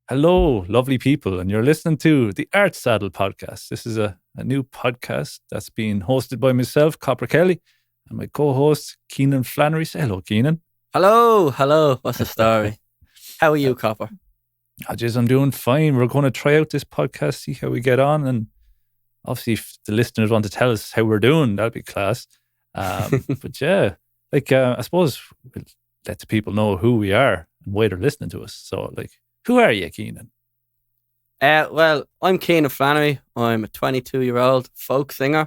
Hello, lovely people, and you're listening to the Artsaddle podcast. This is a new podcast that's being hosted by myself, Copper Kelly, and my co-host, Kenan Flannery. Say hello, Kenan. Hello. What's the story? How are you, Copper? I'm doing fine. We're going to try out this podcast, see how we get on, and obviously, if the listeners want to tell us how we're doing, that'd be class. But yeah, I suppose we'll let the people know who we are and why they're listening to us. So, who are you, Kenan? Well, I'm Kenan Flannery. I'm a 22-year-old folk singer.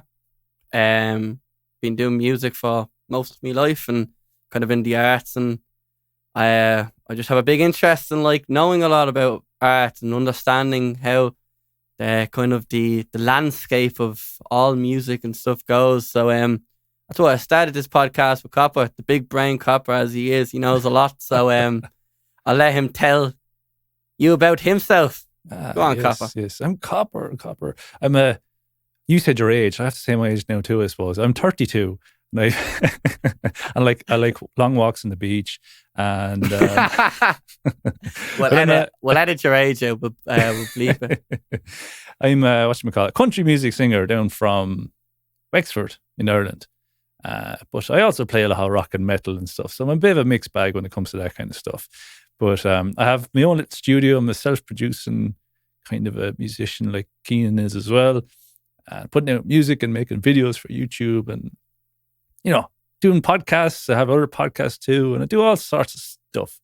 Been doing music for most of my life and kind of in the arts, and I just have a big interest in knowing a lot about art and understanding how the landscape of all music and stuff goes. So that's why I started this podcast with Copper, the big brain Copper as he is. He knows a lot. So I'll let him tell you about himself. Go on, yes, Copper. Yes, I'm Copper. You said your age. I have to say my age now too, I suppose. I'm 32. And I like long walks on the beach. And we'll edit your age out, but we'll bleep it. I'm a country music singer down from Wexford in Ireland. But I also play a lot of rock and metal and stuff. So I'm a bit of a mixed bag when it comes to that kind of stuff. But I have my own little studio. I'm a self-producing kind of a musician like Kenan is as well. Putting out music and making videos for YouTube and, doing podcasts. I have other podcasts too. And I do all sorts of stuff.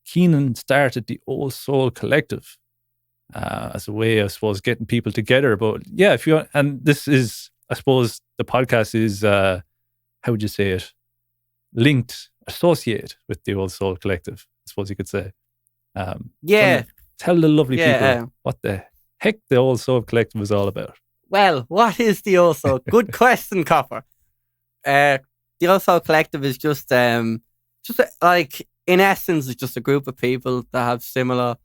Kenan started the Old Soul Collective as a way, I suppose, getting people together. But yeah, this is, I suppose, the podcast is, how would you say it? Associated with the Old Soul Collective, I suppose you could say. Tell the lovely people what the heck the Old Soul Collective is all about. Well, what is the Old Soul? Good question, Copper. The Old Soul Collective is just in essence, it's just a group of people that have similar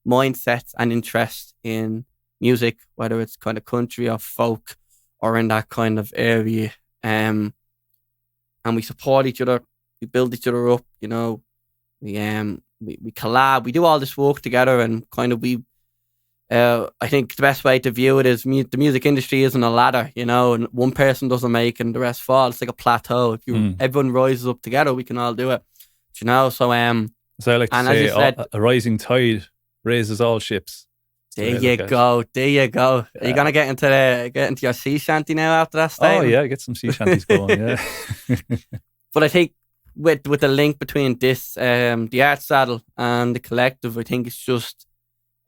mindsets and interests in music, whether it's kind of country or folk or in that kind of area. And we support each other. We build each other up, we collab, we do all this work together, and kind of I think the best way to view it is the music industry isn't a ladder, and one person doesn't make and the rest fall. It's like a plateau. If everyone rises up together, we can all do it, So so I like to say, a rising tide raises all ships. There you go. Are you gonna get into your sea shanty now after that statement? Oh yeah, get some sea shanties going. Yeah. But I think with the link between this, the Artsaddle and the collective, I think it's just,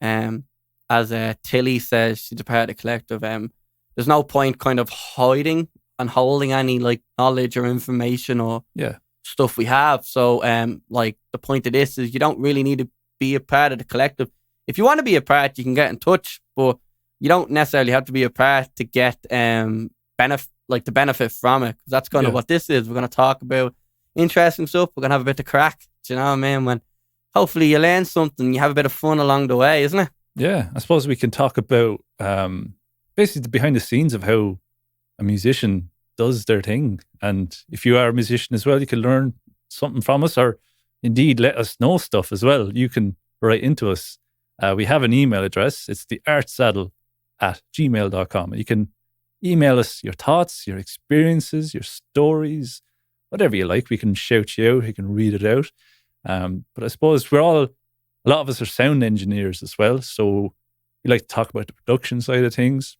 as Tilly says, she's a part of the collective. There's no point kind of hiding and holding any knowledge or information or stuff we have. So the point of this is you don't really need to be a part of the collective. If you want to be a part, you can get in touch, but you don't necessarily have to be a part to get the benefit from it. Because that's kind of what this is. We're going to talk about interesting stuff. We're going to have a bit of crack. Do you know what I mean? When hopefully you learn something, you have a bit of fun along the way, isn't it? Yeah, I suppose we can talk about basically the behind the scenes of how a musician does their thing. And if you are a musician as well, you can learn something from us, or indeed let us know stuff as well. You can write into us. We have an email address. It's theartsaddle@gmail.com. You can email us your thoughts, your experiences, your stories, whatever you like. We can shout you out. We can read it out. But I suppose a lot of us are sound engineers as well. So we like to talk about the production side of things.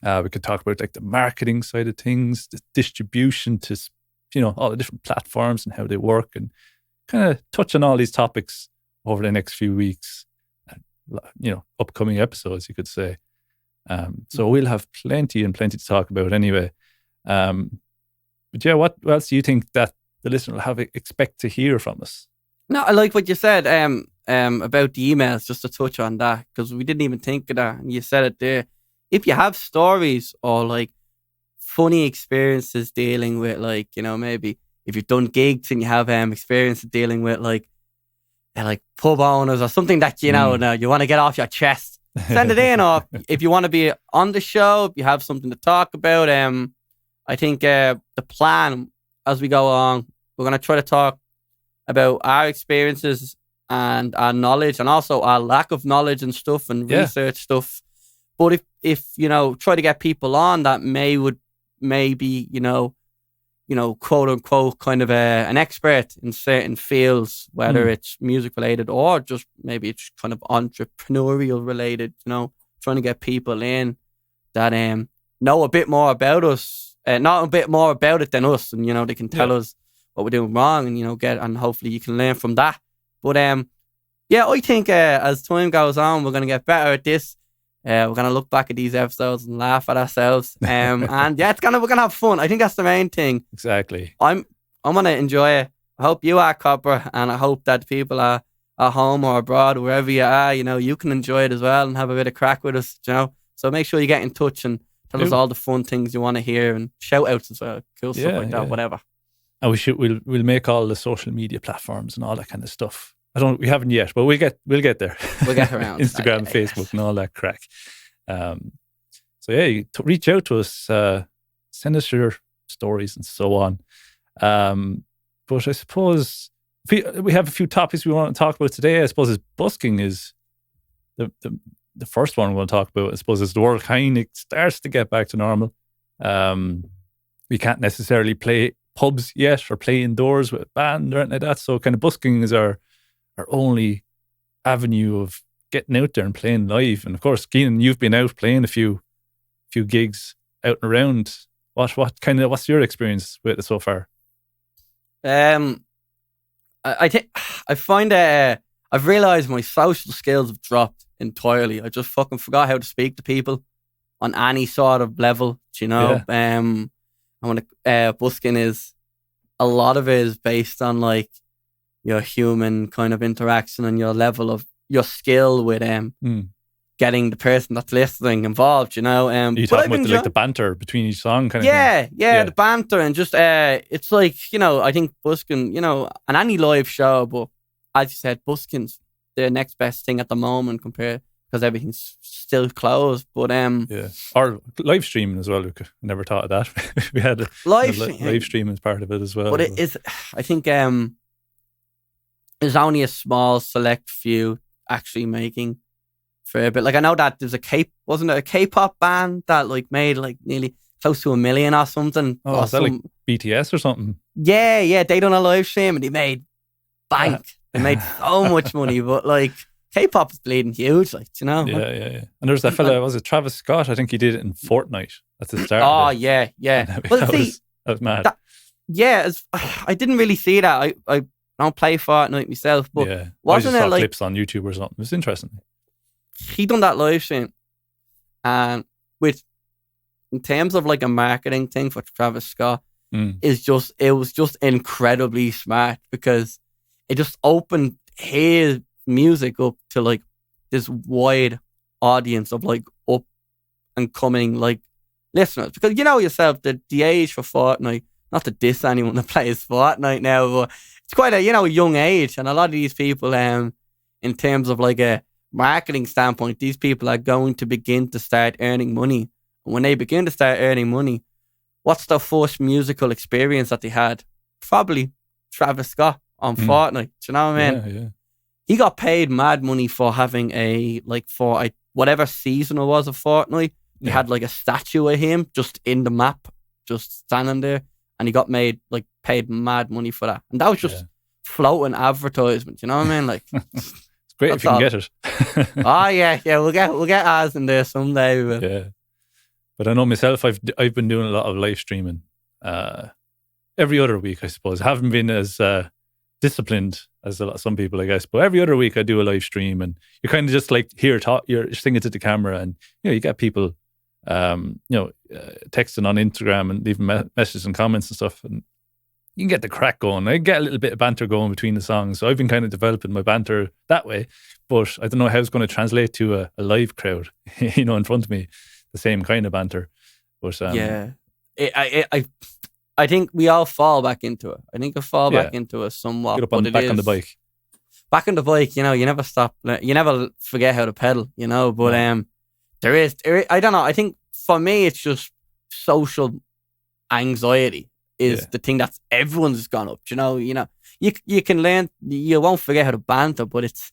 We could talk about the marketing side of things, the distribution to, all the different platforms and how they work, and kind of touch on all these topics over the next few weeks. Upcoming episodes, you could say. So we'll have plenty to talk about anyway. But yeah, what else do you think that the listener will expect to hear from us? No, I like what you said about the emails, just to touch on that, because we didn't even think of that, and you said it there. If you have stories or funny experiences dealing with maybe if you've done gigs and you have experience dealing with pub owners or something that now you want to get off your chest, send it in. Or if you want to be on the show, if you have something to talk about, I think the plan as we go along, we're going to try to talk about our experiences and our knowledge, and also our lack of knowledge and stuff and research stuff. But if try to get people on that maybe quote unquote kind of an expert in certain fields, whether it's music related or just maybe it's kind of entrepreneurial related, trying to get people in that know a bit more about us, not a bit more about it than us, and they can tell us what we're doing wrong, and and hopefully you can learn from that. But I think as time goes on, we're going to get better at this. We're going to look back at these episodes and laugh at ourselves. And we're going to have fun. I think that's the main thing. Exactly. I'm going to enjoy it. I hope you are, Copper, and I hope that people are at home or abroad, wherever you are, you can enjoy it as well and have a bit of crack with us, So make sure you get in touch and tell us all the fun things you want to hear, and shout outs as well. Cool stuff like that, whatever. And we'll make all the social media platforms and all that kind of stuff. We haven't yet, but we'll get there. We'll get around Instagram, Facebook, and all that crack. You reach out to us, send us your stories and so on. But I suppose we have a few topics we want to talk about today. I suppose busking is the first one we want to talk about. I suppose as the world kind of starts to get back to normal, we can't necessarily play pubs yet or play indoors with a band or anything like that. So kind of busking is our only avenue of getting out there and playing live. And of course, Kenan, you've been out playing a few gigs out and around. What's your experience with it so far? I think I find I've realised my social skills have dropped entirely. I just fucking forgot how to speak to people on any sort of level. And when busking is, a lot of it is based on like your human kind of interaction and your level of your skill with getting the person that's listening involved, Are you talking about like the banter between each song kind of thing? Yeah, the banter, and just it's like, I think busking, on any live show, but as you said, busking's the next best thing at the moment because everything's still closed. But or live streaming as well. We never thought of that. We had live streaming as part of it as well. But it is, I think there's only a small select few actually making for a bit. Like I know that there's wasn't it a K-pop band that like made like nearly close to $1 million or something? Oh, is that like BTS or something? Yeah, they done a live stream and they made bank. They made so much money, but like K-pop is bleeding huge, like, Yeah. And there's that fella, was it Travis Scott? I think he did it in Fortnite at the start. Oh, yeah. Well, that was mad. I didn't really see that. I don't play Fortnite myself, but wasn't I just it saw clips on YouTube or something? It was interesting. He done that live stream, and in terms of like a marketing thing for Travis Scott, it was just incredibly smart, because it just opened his music up to like this wide audience of like up and coming like listeners, because yourself that the age for Fortnite, not to diss anyone that plays Fortnite now, but it's quite a young age, and a lot of these people in terms of like a marketing standpoint, these people are going to begin to start earning money. And when they begin to start earning money, what's the first musical experience that they had? Probably Travis Scott on Fortnite. Do you know what I mean? Yeah. He got paid mad money for having whatever season it was of Fortnite. They had like a statue of him just in the map, just standing there, and he got paid mad money for that. And that was just floating advertisement. You know what I mean? Like, it's great if you can get it. Oh yeah, we'll get ours in there someday. But. Yeah, but I know myself, I've been doing a lot of live streaming every other week, I suppose. I haven't been as disciplined as some people, I guess, but every other week I do a live stream, and you're kind of just like you're singing to the camera, and you get people texting on Instagram and leaving messages and comments and stuff, and you can get the crack going. I get a little bit of banter going between the songs, so I've been kind of developing my banter that way, but I don't know how it's going to translate to a live crowd in front of me, the same kind of banter. But I think we all fall back into it. I think I fall back into it somewhat. Get up on the bike. Back on the bike, you never stop. You never forget how to pedal, But there is, I don't know. I think for me, it's just social anxiety is the thing that's everyone's gone up. You you can learn. You won't forget how to banter, but it's,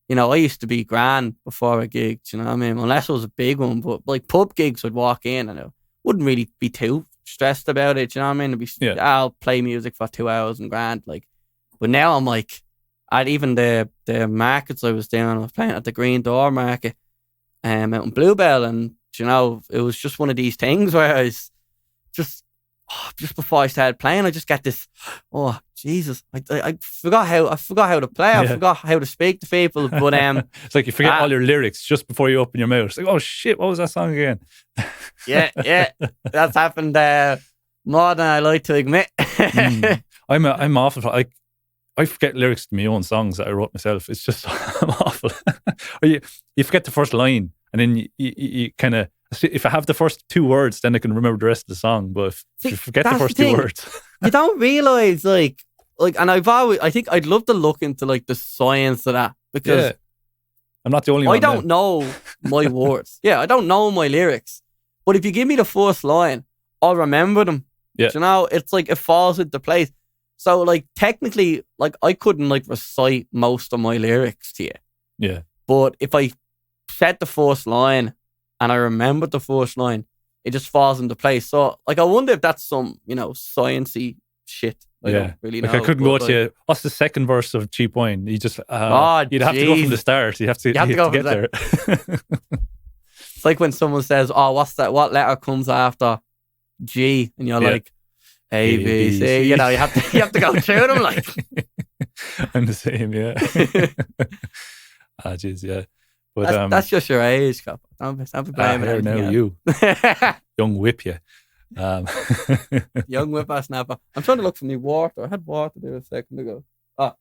you know, I used to be grand before a gig. Do you know what I mean? Unless it was a big one, but like pub gigs, I'd walk in and I wouldn't really be too stressed about it. Do you know what I mean? I'll play music for 2 hours and grand. Like, but now I'm like, at even the markets I was doing, I was playing at the Green Door Market, out in Bluebell, and you know, it was just one of these things where I was just before I started playing, I just got this, oh Jesus, I forgot how to play. I forgot how to speak to people. But it's like you forget all your lyrics just before you open your mouth. It's like, oh shit, what was that song again? yeah, that's happened more than I like to admit. I'm awful. I forget lyrics to my own songs that I wrote myself. It's just I'm awful. Or you forget the first line, and then you kind of, if I have the first 2 words, then I can remember the rest of the song. But if you forget the first 2 words, you don't realize like, and I think I'd love to look into like the science of that, because I'm not the only one. I don't know my words. Yeah, I don't know my lyrics. But if you give me the first line, I'll remember them. Yeah, you know, it's like it falls into place. So like technically, like I couldn't like recite most of my lyrics to you. Yeah. But if I said the first line and I remembered the first line, it just falls into place. So like I wonder if that's some, you know, sciencey shit. I don't really know. Like I couldn't go to you, what's the second verse of Cheap Wine? You just you'd have to go from the start. You have to get there. It's like when someone says, oh, what's that? What letter comes after G? And you're like, A, B, C. You know, you have to go through them. Like, I'm the same, yeah. Jeez, yeah. But that's just your age, Cop. Don't be blaming it. Now you, young whip, you. Young whippersnapper. I'm trying to look for new water. I had water there a second ago. Oh,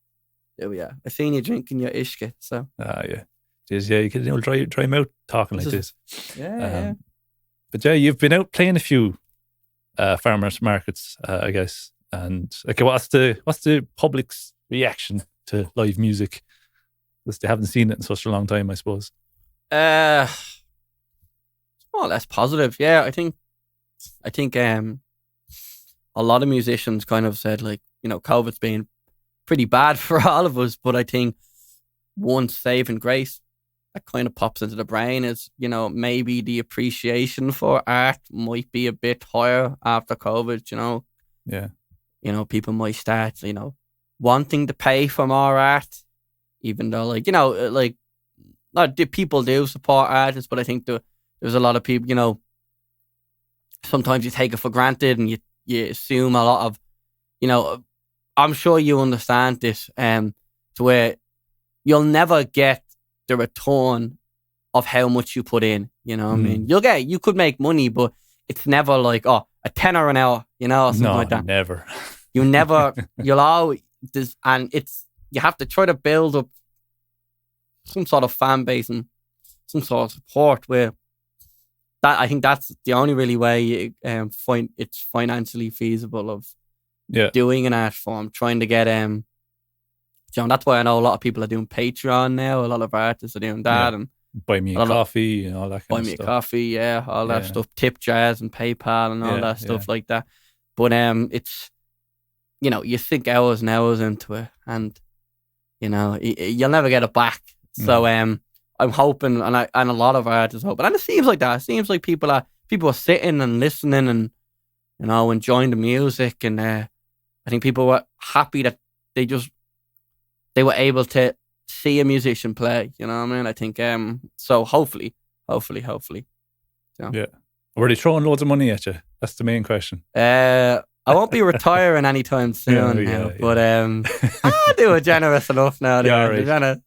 there we are. I seen you drinking your ishka. So. Yeah. Jeez, yeah. You can dry mouth talking like this. Yeah. But yeah, you've been out playing a few farmers markets, I guess. And okay, what's the public's reaction to live music? Because they haven't seen it in such a long time, I suppose. It's more or less positive. Yeah, I think a lot of musicians kind of said, like, you know, COVID's been pretty bad for all of us, but I think one saving grace that kind of pops into the brain is, you know, maybe the appreciation for art might be a bit higher after COVID, you know. Yeah. You know, people might start, you know, wanting to pay for more art, even though, like, you know, like, people do support artists, but I think there's a lot of people, you know, sometimes you take it for granted and you assume a lot of, you know, I'm sure you understand this, to where you'll never get the return of how much you put in, you know what I mean? You could make money, but it's never like, oh, a tenner an hour, you know, or something like that. Never. You'll always, and you have to try to build up some sort of fan base and some sort of support where that, I think that's the only really way you find it's financially feasible of doing an art form, trying to get, that's why I know a lot of people are doing Patreon now. A lot of artists are doing that, and buy me a coffee and all that kind of stuff. Buy me a coffee, all that stuff. Tip jars and PayPal and all that stuff like that. But it's, you know, you think hours and hours into it, and you know you'll never get it back. So I'm hoping, and a lot of artists hoping, and it seems like that. It seems like people are sitting and listening and, you know, enjoying the music, and I think people were happy that they were able to see a musician play, you know what I mean? I think, so hopefully. So. Yeah. Were they throwing loads of money at you? That's the main question. I won't be retiring anytime soon now, but I do it generous enough now. Yeah, right.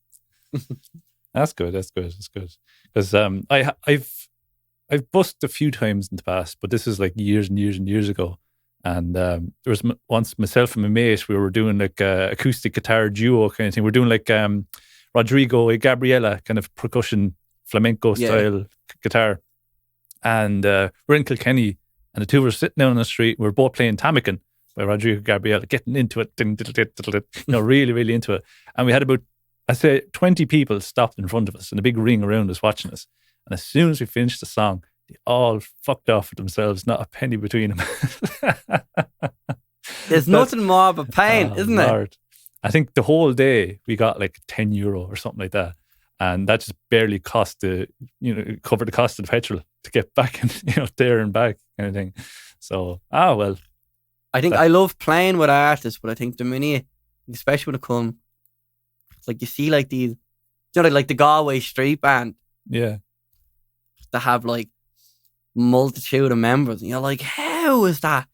That's good. Because I've busked a few times in the past, but this is like years and years and years ago. And there was once myself and my mate, we were doing like acoustic guitar duo kind of thing. We're doing like Rodrigo and Gabriela kind of percussion flamenco style guitar. And we're in Kilkenny, and the two were sitting down on the street. We were both playing Tamakin by Rodrigo and Gabriela, getting into it, you know, really, really into it. And we had about, I'd say, 20 people stopped in front of us in a big ring around us watching us. And as soon as we finished the song, they all fucked off with themselves, not a penny between them. There's nothing more of a pain, isn't it? I think the whole day we got like €10 or something like that. And that just barely cost covered the cost of the petrol to get back and, there and back kind of thing. So, well. I think I love playing with artists, but I think the minute, especially when it comes, like you see like these, like the Galway street band. Yeah. That have like multitude of members. And you're like, how is that?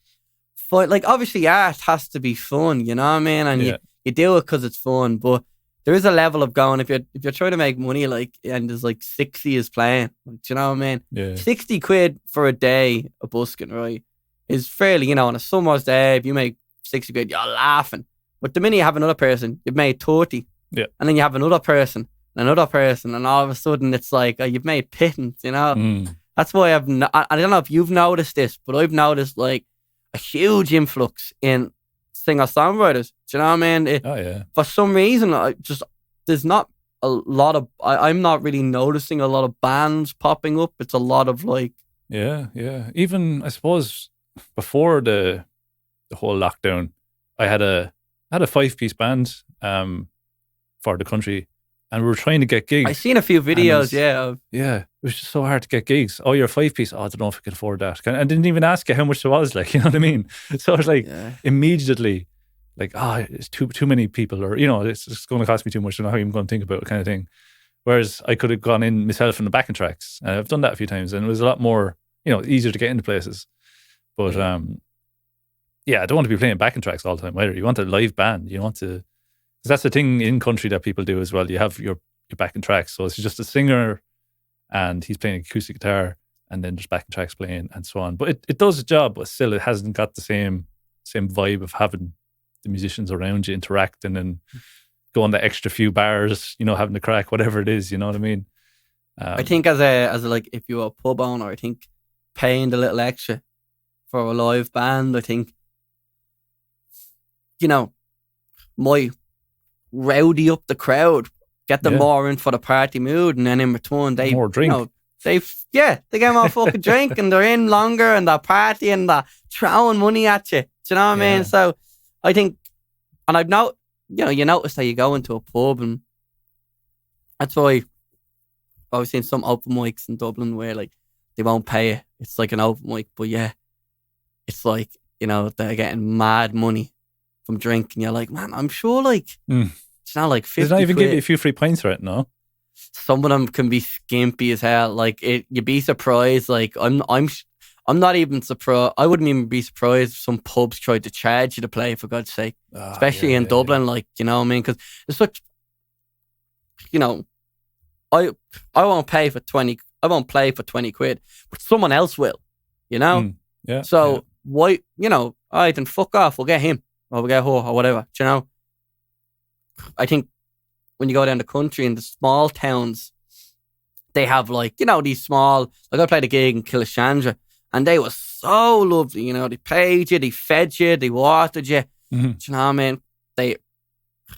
But like, obviously art has to be fun, you know what I mean? And you do it because it's fun, but there is a level of going, if you're trying to make money, like, and there's like 60 is playing, like, do you know what I mean? Yeah. 60 quid for a day of busking, right, is fairly, on a summer's day, if you make 60 quid, you're laughing. But the minute you have another person, you've made 30. Yeah. And then you have another person, and all of a sudden it's like, you've made pittance, That's why I don't know if you've noticed this, but I've noticed like a huge influx in singer-songwriters. Do you know what I mean? For some reason, there's not a lot of, I'm not really noticing a lot of bands popping up. It's a lot of like... Yeah. Even, I suppose, before the whole lockdown, I had a 5-piece band for the country, and we were trying to get gigs. I've seen a few videos, it was just so hard to get gigs. Oh, you're a 5-piece. Oh, I don't know if I can afford that. I didn't even ask you how much it was, like, you know what I mean? So I was like, immediately, like, it's too many people, or, it's going to cost me too much. I don't know how I'm going to think about it, kind of thing. Whereas I could have gone in myself in the backing tracks. And I've done that a few times, and it was a lot more, easier to get into places. But, I don't want to be playing backing tracks all the time either. You want a live band. You want to, because that's the thing in country that people do as well. You have your backing tracks. So it's just a singer, and he's playing acoustic guitar, and then there's backing tracks playing, and so on. But it does the job, but still it hasn't got the same vibe of having the musicians around you interacting and going the extra few bars, having the crack, whatever it is, you know what I mean? I think as a like, if you're a pub owner, I think paying the little extra for a live band, I think, might rowdy up the crowd, get them more in for the party mood, and then in return they more drink. They get more fucking drink, and they're in longer, and they're partying, and they're throwing money at you. Do you know what I mean? So I think, and I've you notice that you go into a pub, and that's why I've seen some open mics in Dublin where like they won't pay it. It's like an open mic, but it's like, they're getting mad money from drinking. You're like, man, I'm sure like it's not like 50 Does not even quid. give you a few free pints for it, no? Some of them can be skimpy as hell. Like you'd be surprised. Like I'm not even surprised. I wouldn't even be surprised if some pubs tried to charge you to play, for God's sake. Especially in Dublin, like, you know what I mean? Because it's such, I won't pay for 20. I won't play for 20 quid, but someone else will, So why, all right, then fuck off. We'll get him, or we'll get her, or whatever. Do you know? I think when you go down the country in the small towns, they have like, these small, like I played a gig in Killashandra, and they were so lovely, they paid you, they fed you, they watered you. Mm-hmm. Do you know what I mean? They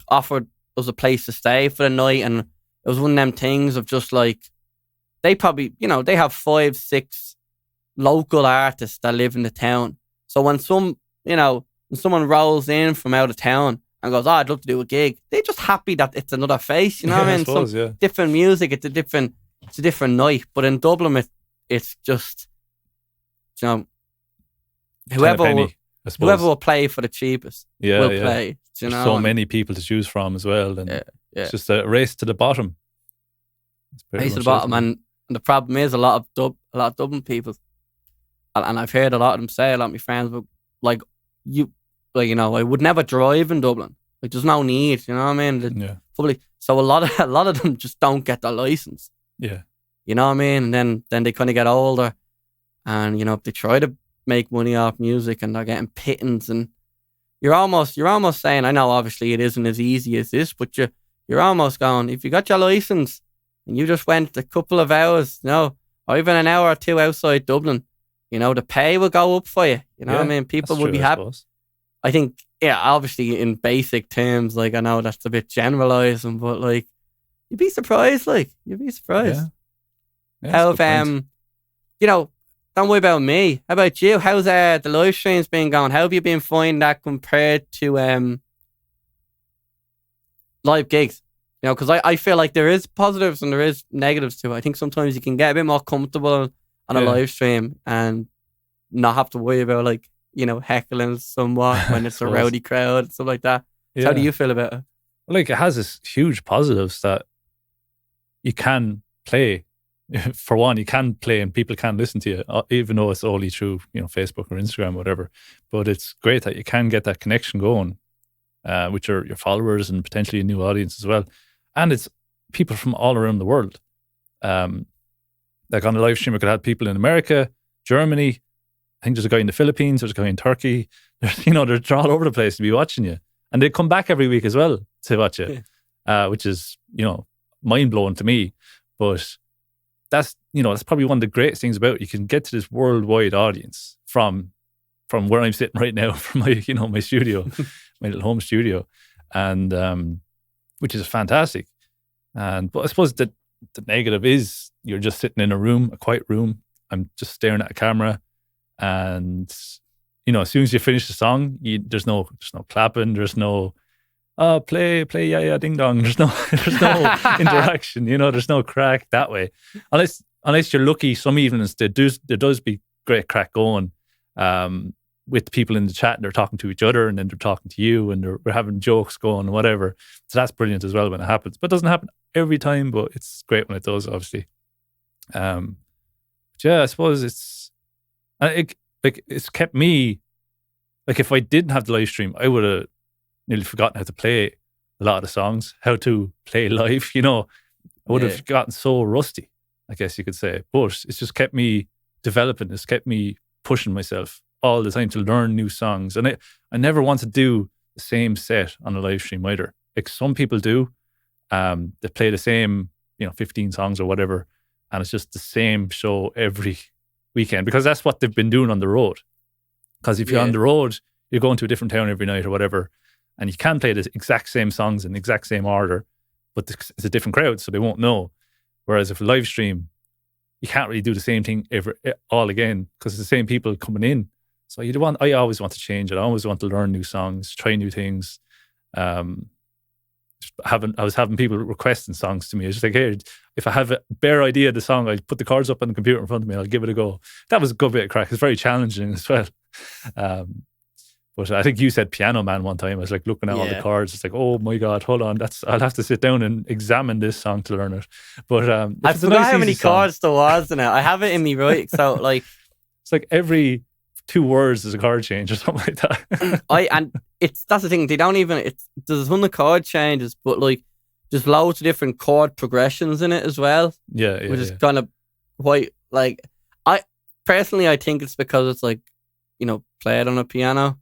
offered us a place to stay for the night, and it was one of them things of just like, they probably, they have 5-6 local artists that live in the town. So when someone rolls in from out of town and goes, I'd love to do a gig, they're just happy that it's another face, you know what I mean? I suppose, different music, it's a different night. But in Dublin, it's just, whoever will play for the cheapest will play. There's so many people to choose from as well, and it's just a race to the bottom. Race to the bottom, and the problem is a lot of Dublin people, and I've heard a lot of them say, a lot of my friends, but like I would never drive in Dublin. Like there's no need, you know what I mean? Probably, so a lot of them just don't get their license. Yeah, you know what I mean? And then they kind of get older, and they try to make money off music, and they're getting pittance, and you're almost saying, I know obviously it isn't as easy as this, but you're almost going, if you got your license and you just went a couple of hours, or even an hour or two outside Dublin, the pay will go up for you. You know what I mean? People would be happy. I think, obviously in basic terms, like I know that's a bit generalizing, but like you'd be surprised. Yeah. How don't worry about me. How about you? How's the live streams been going? How have you been finding that compared to live gigs. You know, because I feel like there is positives and there is negatives to it. I think sometimes you can get a bit more comfortable on a live stream and not have to worry about, like, you know, heckling somewhat when it's a rowdy crowd, stuff like that. So how do you feel about it? Like, it has this huge positives that you can play. For one, you can play and people can listen to you, even though it's only through, you know, Facebook or Instagram or whatever. But it's great that you can get that connection going with your followers and potentially a new audience as well. And it's people from all around the world. Like on the live stream, we could have people in America, Germany. I think there's a guy in the Philippines, there's a guy in Turkey. There's, you know, they're all over the place to be watching you. And they come back every week as well to watch you, which is, you know, mind-blowing to me. But that's, you know, that's probably one of the greatest things about it. You can get to this worldwide audience from where I'm sitting right now, from my, you know, my studio, my little home studio. And which is fantastic. But I suppose the negative is you're just sitting in a room, a quiet room. I'm just staring at a camera, and you know, as soon as you finish the song, there's no clapping, there's no play yeah yeah ding dong. There's no interaction. You know, there's no crack that way, unless you're lucky. Some evenings there does be great crack going. With people in the chat, and they're talking to each other, and then they're talking to you, and we're having jokes going, whatever. So that's brilliant as well when it happens. But it doesn't happen every time, but it's great when it does, obviously. But yeah, I suppose it's kept me, like, if I didn't have the live stream, I would have nearly forgotten how to play a lot of the songs, how to play live, you know. I would have gotten so rusty, I guess you could say. But it's just kept me developing. It's kept me pushing myself all the time to learn new songs. And I never want to do the same set on a live stream either. Like some people do, they play the same, you know, 15 songs or whatever, and it's just the same show every weekend, because that's what they've been doing on the road. Because if you're on the road, you're going to a different town every night or whatever, and you can play the exact same songs in the exact same order, but it's a different crowd, so they won't know. Whereas if a live stream, you can't really do the same thing all again, because it's the same people coming in. So I always want to change it. I always want to learn new songs, try new things. I was having people requesting songs to me. It's just like, hey, if I have a bare idea of the song, I'll put the chords up on the computer in front of me and I'll give it a go. That was a good bit of crack. It's very challenging as well. But I think you said Piano Man one time. I was like looking at all the chords. It's like, oh my God, hold on. I'll have to sit down and examine this song to learn it. But I forgot how many chords there was in it. I have it in me right. So like, it's like every 2 words is a chord change or something like that. That's the thing. They don't even. There's a ton of chord changes, but like there's loads of different chord progressions in it as well. Yeah, which is kind of quite like. I think it's because it's like, you know, played on a piano.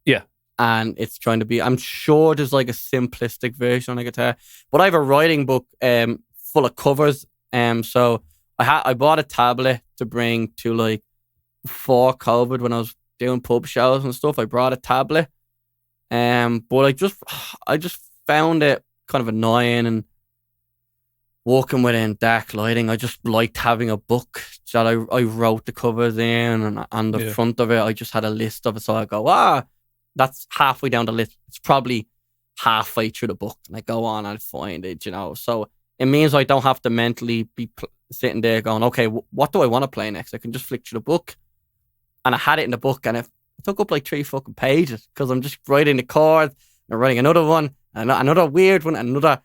Yeah. And it's trying to be, I'm sure there's like a simplistic version on a guitar, but I have a writing book full of covers. So I bought a tablet to bring to, like, before COVID when I was doing pub shows and stuff. I brought a tablet. But I just found it kind of annoying and working within dark lighting. I just liked having a book that I wrote the covers in, and on the front of it I just had a list of it. So I go, that's halfway down the list. It's probably halfway through the book, and I go on and find it, you know. So it means I don't have to mentally be sitting there going, okay, what do I want to play next? I can just flick through the book, and I had it in the book, and it took up like 3 fucking pages because I'm just writing the chord and writing another one, and another weird one, and another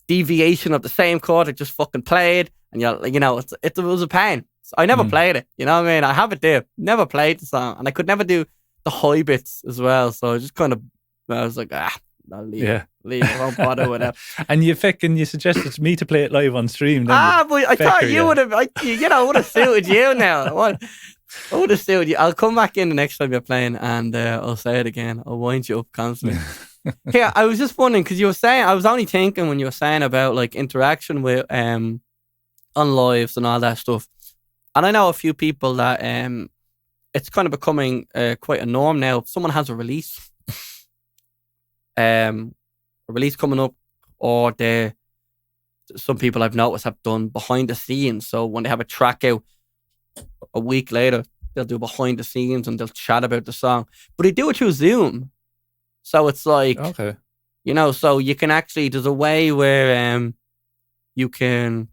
deviation of the same chord I just fucking played, and you know, it was a pain. So I never played it, you know what I mean? I have it there, never played the song, and I could never do the high bits as well. So I just kind of, I was like, I'll leave it. I won't bother with it. And you suggested to me to play it live on stream. But I thought you would have, you know, would have suited you now. I would have suited you. I'll come back in the next time you're playing, and I'll say it again. I'll wind you up constantly. Yeah, I was just wondering, because you were saying, I was only thinking when you were saying about like interaction with on lives and all that stuff. And I know a few people that it's kind of becoming quite a norm now. If someone has a release, coming up, or some people I've noticed have done behind the scenes. So when they have a track out a week later, they'll do behind the scenes and they'll chat about the song. But they do it through Zoom. So it's like, okay, You know, so you can actually, there's a way where you can,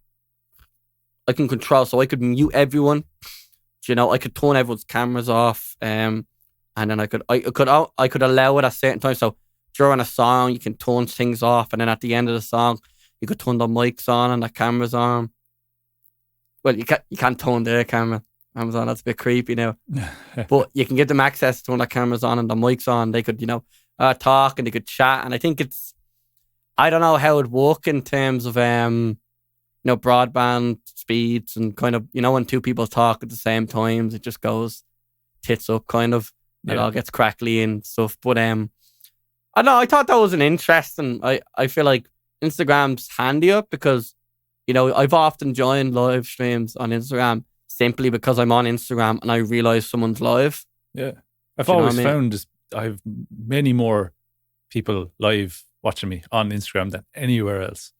I can control, so I could mute everyone. You know, I could turn everyone's cameras off, and then I could allow it at certain times. So during a song, you can turn things off, and then at the end of the song, you could turn the mics on and the cameras on. Well, you can't turn their cameras on. That's a bit creepy now. But you can give them access to turn the cameras on and the mics on. They could, talk and they could chat. And I think I don't know how it would work in terms of broadband speeds and kind of, when two people talk at the same times, it just goes tits up kind of. It all gets crackly and stuff. But I don't know, I thought that was an interesting, I feel like Instagram's handier because, I've often joined live streams on Instagram simply because I'm on Instagram and I realize someone's live. Yeah. I've always found I have many more people live watching me on Instagram than anywhere else.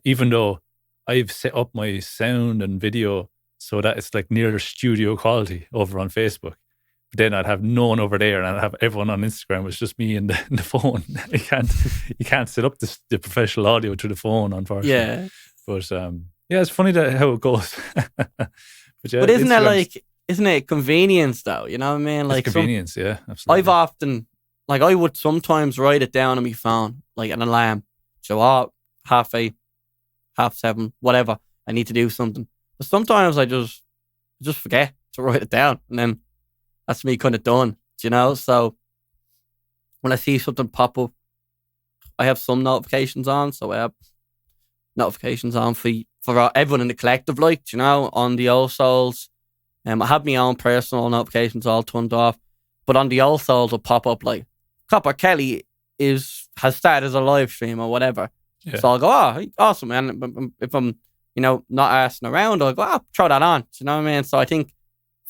Even though I've set up my sound and video so that it's like near studio quality over on Facebook. But then I'd have no one over there and I'd have everyone on Instagram. It's just me and the phone. You can't set up the professional audio through the phone, unfortunately. Yeah. But it's funny how it goes. But isn't it convenience though? You know what I mean? Like it's convenience, yeah, absolutely. I've often, I would sometimes write it down on my phone, like an alarm. So 8:30, 7:30, whatever. I need to do something. But sometimes I just forget to write it down, and then that's me kind of done. So when I see something pop up, I have some notifications on. So I have notifications on for everyone in the collective, on the Old Souls. I have my own personal notifications all turned off, but on the Old Souls will pop up like Copper Kelly has started as a live stream or whatever. Yeah. So I'll go, oh, awesome, man. If I'm, not asking around, I'll go, throw that on. Do you know what I mean? So I think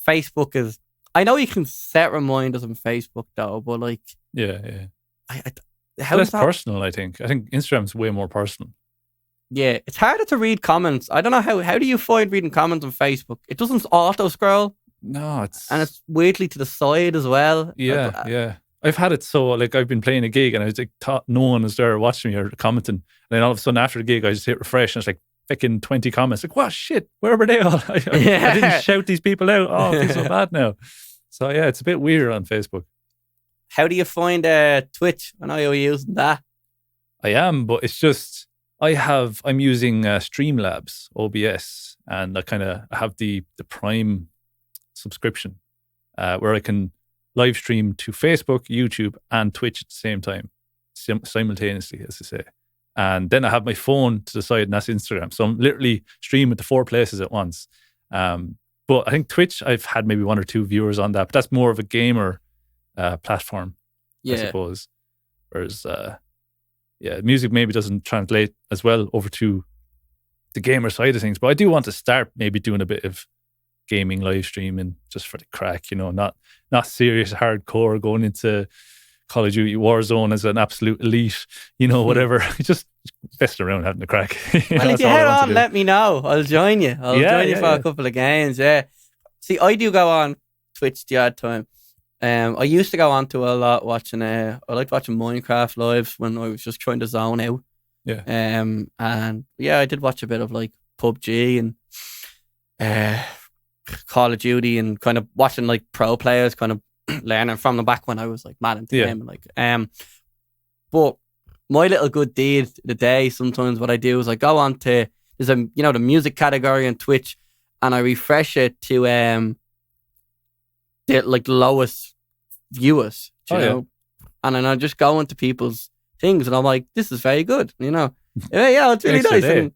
Facebook is, I know you can set reminders on Facebook though, but yeah. How less personal, I think. I think Instagram's way more personal. Yeah, it's harder to read comments. I don't know how do you find reading comments on Facebook? It doesn't auto scroll. No, and it's weirdly to the side as well. Yeah, yeah. I've had it so I've been playing a gig and I was thought no one was there watching me or commenting, and then all of a sudden after the gig I just hit refresh and it's like fucking 20 comments. Like, what shit? Where were they all? I didn't shout these people out. Oh, I feel so bad now. So yeah, it's a bit weird on Facebook. How do you find Twitch? I know you're using that. I am, but it's just I'm using Streamlabs OBS, and I kind of have the Prime subscription where I can live stream to Facebook, YouTube, and Twitch at the same time, simultaneously, as I say. And then I have my phone to the side, and that's Instagram. So I'm literally streaming to 4 places at once. But I think Twitch, I've had maybe 1 or 2 viewers on that, but that's more of a gamer platform, I suppose. Whereas, music maybe doesn't translate as well over to the gamer side of things. But I do want to start maybe doing a bit of gaming live streaming just for the crack, not serious hardcore going into Call of Duty Warzone as an absolute elite, whatever. Just messing around having the crack. Well, if you head on, let me know. I'll join you. I'll join you for a couple of games. Yeah. See, I do go on Twitch the odd time. I used to go on to a lot watching. I liked watching Minecraft lives when I was just trying to zone out. Yeah. And I did watch a bit of PUBG and Call of Duty and kind of watching pro players, kind of learning from them back when I was mad into them. But my little good deed of the day, sometimes what I do is I go on to there's the music category on Twitch, and I refresh it to the lowest viewers, you know, and then I just go into people's things, and I'm like, this is very good, yeah, it's really nice,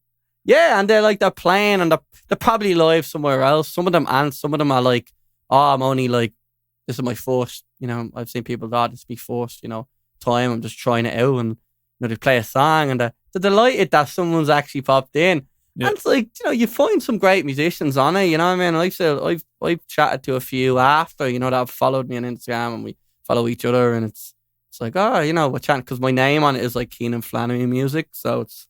and they're playing, and they're probably live somewhere else. Some of them are I'm only this is my first, I've seen people this is my first, time. I'm just trying it out, and they play a song, and they're delighted that someone's actually popped in. Yeah. And it's you find some great musicians on it, you know what I mean? Like I said, I've chatted to a few after, that have followed me on Instagram, and we follow each other, and it's we're chatting, because my name on it is Kenan Flannery Music, so it's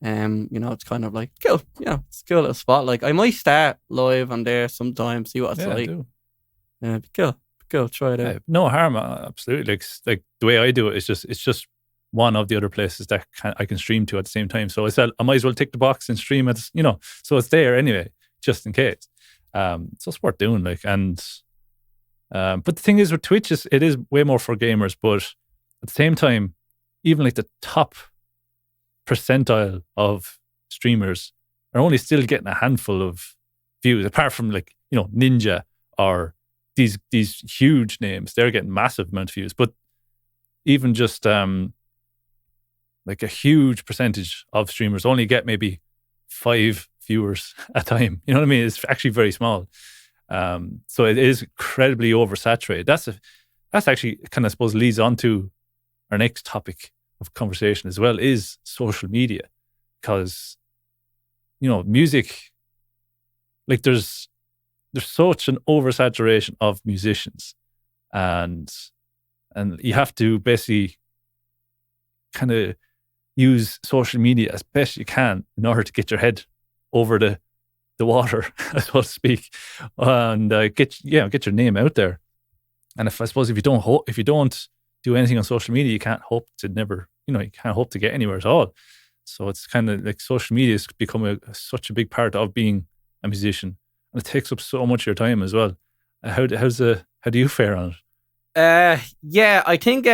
it's kind of cool, it's a cool little spot. I might start live on there sometime, see what it's like. Yeah, cool, try it out. No harm, absolutely. Like the way I do it is it's just one of the other places that I can stream to at the same time. So I said I might as well tick the box and stream it, so it's there anyway, just in case. So it's worth doing, like, and but the thing is with Twitch it is way more for gamers, but at the same time, even like the top percentile of streamers are only still getting a handful of views, apart from like, Ninja or these huge names. They're getting massive amount of views, but even just like a huge percentage of streamers only get maybe 5 viewers a time. You know what I mean? It's actually very small. So it is incredibly oversaturated. That's actually kind of, I suppose, leads on to our next topic of conversation as well, is social media. Because, music, like there's such an oversaturation of musicians, and you have to basically kind of use social media as best you can in order to get your head over the water, so to speak, and get your name out there. And if you don't do anything on social media, you can't hope to get anywhere at all. So it's kind of like social media has become such a big part of being a musician, and it takes up so much of your time as well. How do you fare on it? Yeah, I think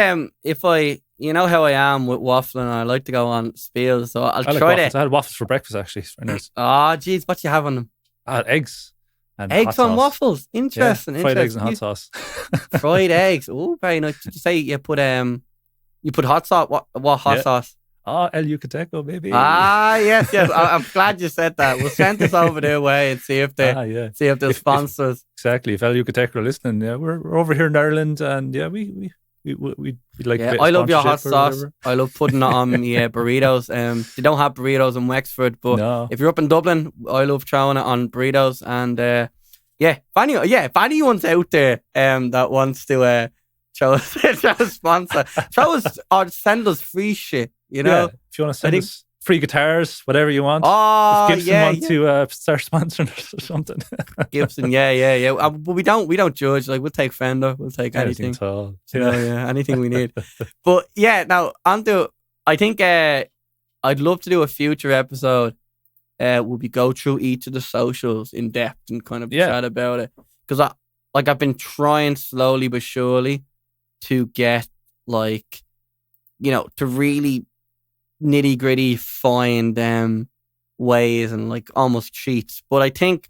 if how I am with waffling, I like to go on spiels, so I'll try waffles. I had waffles for breakfast, actually. It's very nice. Oh, geez, what you have on them? I had eggs. And eggs hot on sauce. Waffles. Interesting. Yeah, fried eggs and hot sauce. Fried eggs. Oh, very nice. Did you say you put hot sauce? What hot sauce? Oh, El Yucateco, baby. Ah, yes. I'm glad you said that. We'll send this over their way and see if they'll sponsor us. Exactly. If El Yucateco are listening, we're over here in Ireland, and we like. Yeah, I love your hot sauce. I love putting it on my burritos. They don't have burritos in Wexford, but if you're up in Dublin, I love throwing it on burritos. And if anyone's out there that wants to show us a sponsor, show us or send us free shit. If you want to send us free guitars, whatever you want. Oh, if Gibson want to start sponsoring us or something. Gibson, but we don't judge. Like, we'll take Fender, we'll take anything at all. Anything we need. But now onto, I think I'd love to do a future episode. Where we go through each of the socials in depth and kind of chat about it, because I've been trying slowly but surely to get to really nitty gritty find ways and like almost cheats. But I think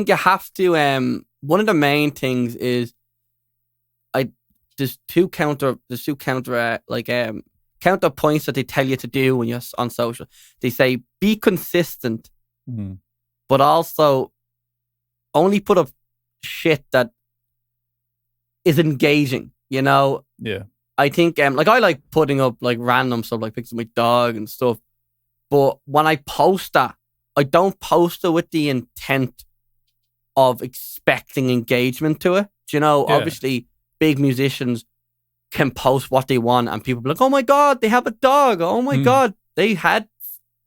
you have to one of the main things is there's two counter points that they tell you to do when you're on social. They say be consistent, but also only put up shit that is engaging, Yeah. I think I like putting up like random stuff, like pictures of my dog and stuff. But when I post that, I don't post it with the intent of expecting engagement to it. Obviously big musicians can post what they want and people be like, oh my God, they have a dog. Oh my God, they had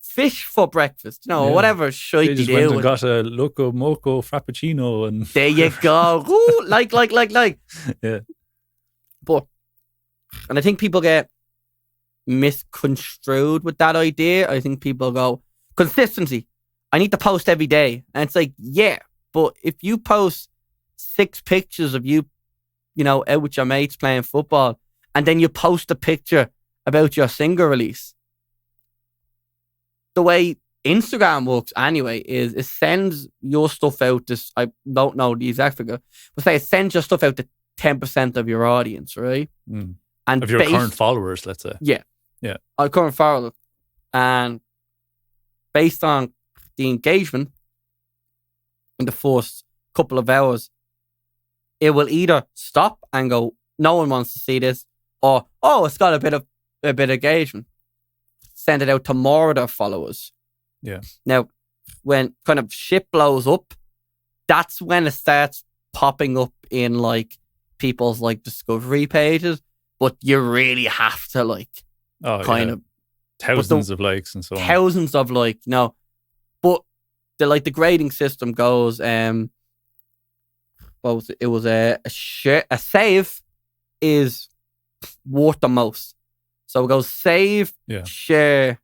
fish for breakfast, or whatever shit they just went and got a Loco Moco Frappuccino, and there you go. Ooh, like. Yeah. And I think people get misconstrued with that idea. I think people go, consistency, I need to post every day. And it's like, yeah, but if you post 6 pictures of you, out with your mates playing football, and then you post a picture about your single release, the way Instagram works anyway is it sends your stuff out to, I don't know the exact figure, but say it sends your stuff out to 10% of your audience, right? And of your current followers, let's say. Yeah. Our current followers. And based on the engagement in the first couple of hours, it will either stop and go, no one wants to see this, or, oh, it's got a bit of engagement. Send it out to more of their followers. Yeah. Now, when kind of shit blows up, that's when it starts popping up in like people's like discovery pages. But you really have to like kind of thousands of likes and so on. Thousands of like, no. But the grading system goes, what was it? It was a save is worth the most. So it goes save, share,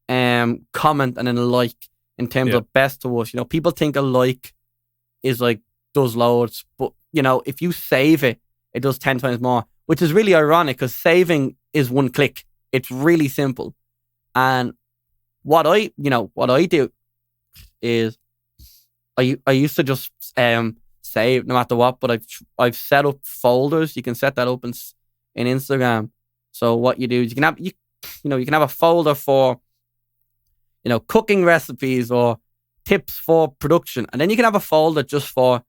comment, and then like in terms of best to worst. You know, people think a like is like does loads, but you know, if you save it, it does 10 times more, which is really ironic because saving is one click. It's really simple. And what I do is I used to just save no matter what, but I've set up folders. You can set that up in Instagram. So what you do is you can have a folder for, you know, cooking recipes or tips for production, and then you can have a folder just for,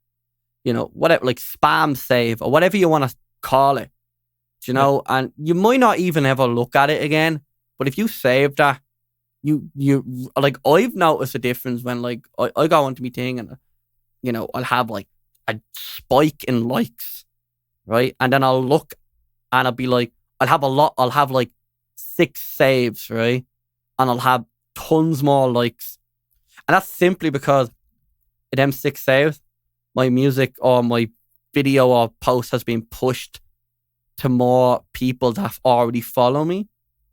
you know, whatever, like spam save or whatever you want to call it. Do you know? And you might not even ever look at it again, but if you save that, you like, I've noticed a difference when like I go into my thing and, you know, I'll have like a spike in likes, right? And then I'll look and I'll be like, I'll have like 6 saves, right? And I'll have tons more likes. And that's simply because in them 6 saves, my music or my video or post has been pushed to more people that already follow me.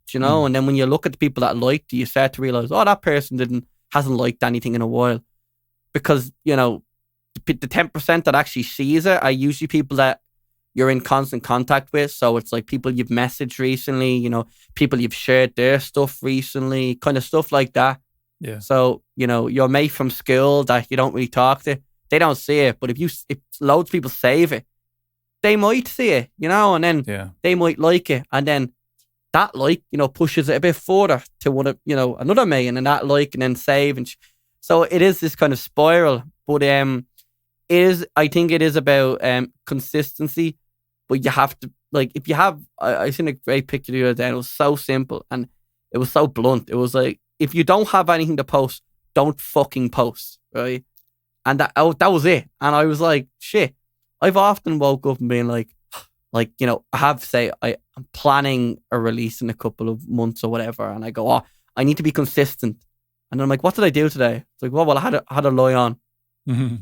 Do you know? And then when you look at the people that liked, you start to realize, oh, that person hasn't liked anything in a while. Because, you know, the 10% that actually sees it are usually people that you're in constant contact with. So it's like people you've messaged recently, you know, people you've shared their stuff recently, kind of stuff like that. Yeah. So, you know, your mate from school that you don't really talk to, they don't see it. But if loads of people save it, they might see it, you know, and then they might like it. And then that like, you know, pushes it a bit further to one of, you know, another mate, and then that like, and then save. And so it is this kind of spiral. But I think it is about consistency. But you have to, like, if you have, I seen a great picture the other day, and it was so simple and it was so blunt. It was like, if you don't have anything to post, don't fucking post, right? And that was it. And I was like, shit. I've often woke up and been like, you know, I'm planning a release in a couple of months or whatever, and I go, oh, I need to be consistent. And I'm like, what did I do today? It's like, well, I had a lie on. Mm-hmm.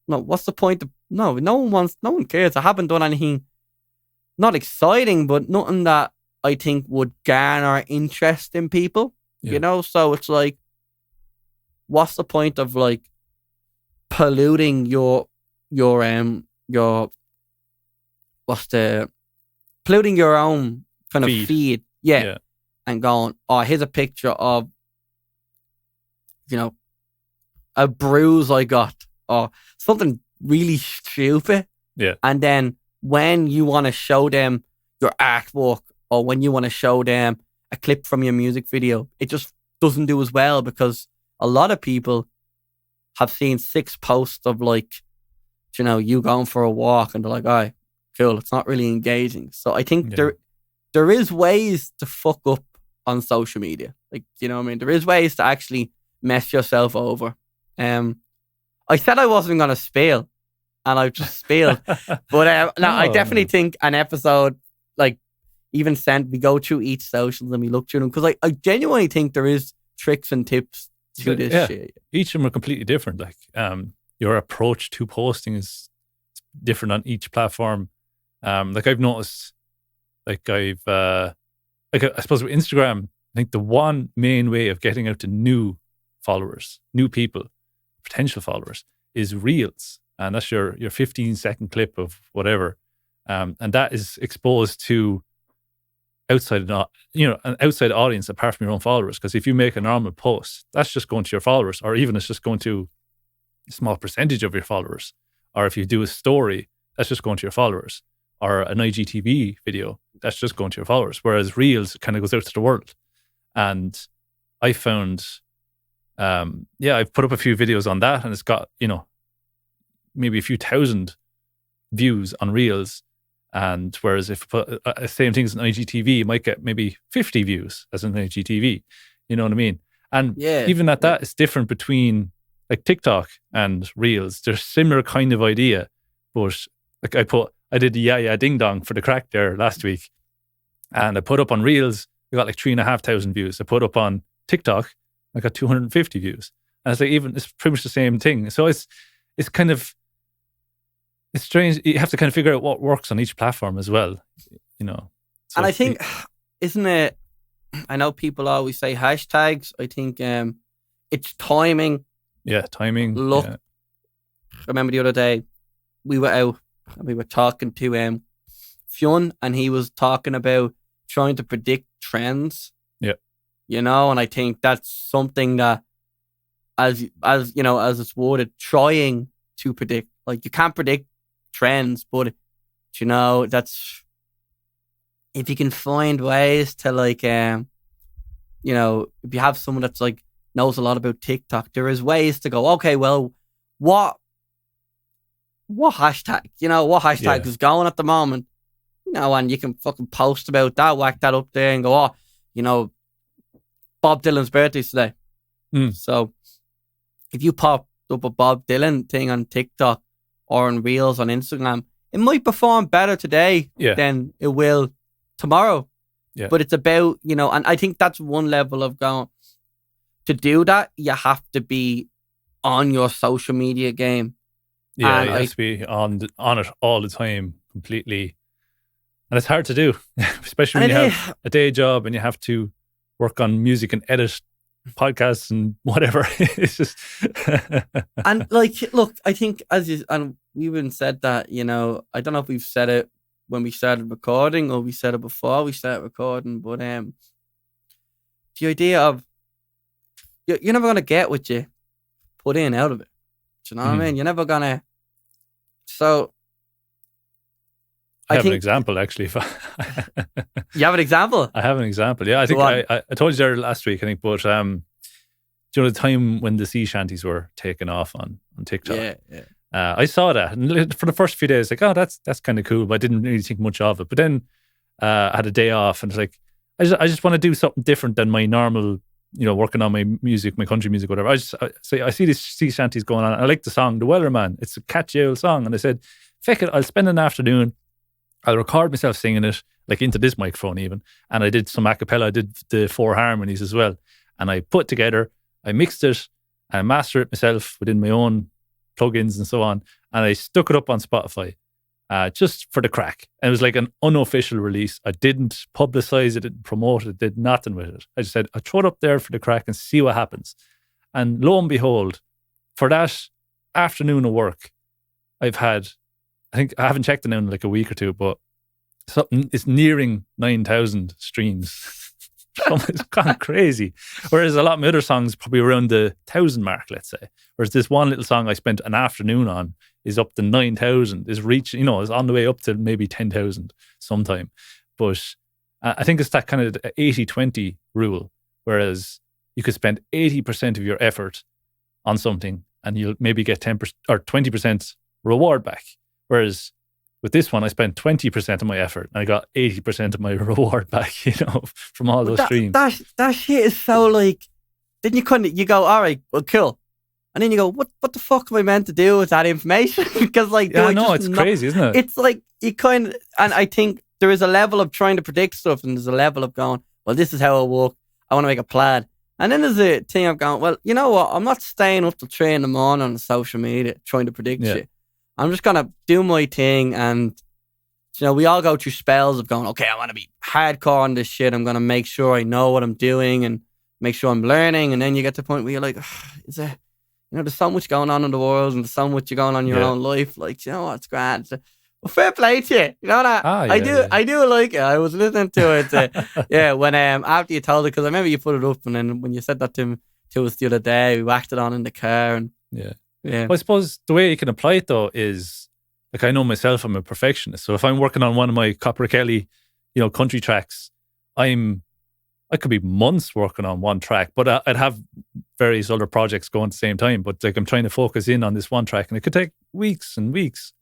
No, what's the point? No one cares. I haven't done anything, not exciting, but nothing that I think would garner interest in people. You know, so it's like, what's the point of like polluting polluting your own kind of feed. Yeah. And going, oh, here's a picture of, you know, a bruise I got or something really stupid. Yeah. And then when you want to show them your artwork or when you want to show them a clip from your music video, it just doesn't do as well because a lot of people have seen 6 posts of like, you know, you going for a walk and they're like, all right, cool. It's not really engaging. So I think there is ways to fuck up on social media. Like, you know what I mean? There is ways to actually mess yourself over. I said I wasn't going to spill and I've just spilled. But now I definitely think an episode, like even we go through each social and we look through them because I genuinely think there is tricks and tips to this shit. Each of them are completely different. Like, your approach to posting is different on each platform. Like I've noticed, I suppose with Instagram, I think the one main way of getting out to new followers, new people, potential followers, is Reels. And that's your 15-second clip of whatever. And that is exposed to an outside audience apart from your own followers. Because if you make a normal post, that's just going to your followers, or even it's just going to a small percentage of your followers. Or if you do a story, that's just going to your followers. Or an IGTV video, that's just going to your followers. Whereas Reels kind of goes out to the world. And I found, I've put up a few videos on that and it's got, you know, maybe a few thousand views on Reels. And whereas if you put same thing as an IGTV, it might get maybe 50 views as an IGTV. You know what I mean? And even at that, it's different between like TikTok and Reels. They're similar kind of idea. But like I did the yeah ding dong for the craic there last week. And I put up on Reels, I got like 3,500 views. I put up on TikTok, I got 250 views. And it's like it's pretty much the same thing. So it's kind of, It's strange. You have to kind of figure out what works on each platform as well, you know. So And I think, isn't it, I know people always say hashtags. I think it's timing. Yeah, timing. Look, Yeah. I remember the other day, we were out and we were talking to Fionn, and he was talking about trying to predict trends. Yeah. You know, and I think that's something that, as you know, as it's worded, trying to predict. Like, you can't predict trends, but you know, that's, if you can find ways to, like, you know, if you have someone that's like knows a lot about TikTok, there is ways to go, okay, well, what hashtag, you know, what hashtag is going at the moment, you know, and you can fucking post about that, whack that up there and go, oh, you know, Bob Dylan's birthday today. So if you pop up a Bob Dylan thing on TikTok or on Reels on Instagram, it might perform better today than it will tomorrow. Yeah. But it's about, you know, and I think that's one level of going, to do that, you have to be on your social media game. Yeah, and you have to be on it all the time, completely. And it's hard to do, especially when you have a day job and you have to work on music and edit podcasts and whatever. It's just and like, look, I think and we even said that, you know, I don't know if we've said it when we started recording or we said it before we started recording, but the idea of you're never gonna get what you put in out of it. Do you know what I mean? You're never gonna. So I have an example, actually. You have an example? I have an example. Yeah, I think I told you there last week, I think, but do you know the time when the sea shanties were taken off on TikTok? Yeah. I saw that, and for the first few days, like, oh, that's kind of cool, but I didn't really think much of it. But then I had a day off, and it's like, I just want to do something different than my normal, you know, working on my music, my country music, whatever. I see these sea shanties going on. I like the song, The Wellerman. It's a catchy old song, and I said, feck it, I'll spend an afternoon. I'll record myself singing it, like into this microphone even. And I did some a cappella. I did the 4 harmonies as well. And I put it together, I mixed it, and I mastered it myself within my own plugins and so on. And I stuck it up on Spotify just for the crack. And it was like an unofficial release. I didn't publicize it, didn't promote it, did nothing with it. I just said, I'll throw it up there for the crack and see what happens. And lo and behold, for that afternoon of work, I've had, I think I haven't checked it now in like a week or two, but something is nearing 9,000 streams. It's gone crazy. Whereas a lot of my other songs probably around the 1,000 mark, let's say. Whereas this one little song I spent an afternoon on is up to 9,000, is reaching, you know, is on the way up to maybe 10,000 sometime. But I think it's that kind of 80-20 rule, whereas you could spend 80% of your effort on something and you'll maybe get 10% or 20% reward back. Whereas with this one, I spent 20% of my effort and I got 80% of my reward back, you know, from all those streams. That shit is so like, then you go, all right, well, cool. And then you go, what the fuck am I meant to do with that information? Because like, yeah, no, it's crazy, isn't it? It's like, you kind of, and I think there is a level of trying to predict stuff and there's a level of going, well, this is how it'll work. I want to make a plan. And then there's a thing of going, well, you know what? I'm not staying up till 3 a.m. on social media trying to predict shit. I'm just going to do my thing. And, you know, we all go through spells of going, okay, I want to be hardcore on this shit. I'm going to make sure I know what I'm doing and make sure I'm learning. And then you get to the point where you're like, is there, you know, there's so much going on in the world and there's so much going on in your own life. Like, you know what, it's grand. Well, fair play to you. You know that? I do like it. I was listening to it. When after you told it, because I remember you put it up, and then when you said that to us the other day, we whacked it on in the car. And yeah. Well, I suppose the way you can apply it though is, like, I know myself, I'm a perfectionist. So if I'm working on one of my Copper Kelly, you know, country tracks, I could be months working on one track, but I'd have various other projects going at the same time. But like, I'm trying to focus in on this one track, and it could take weeks and weeks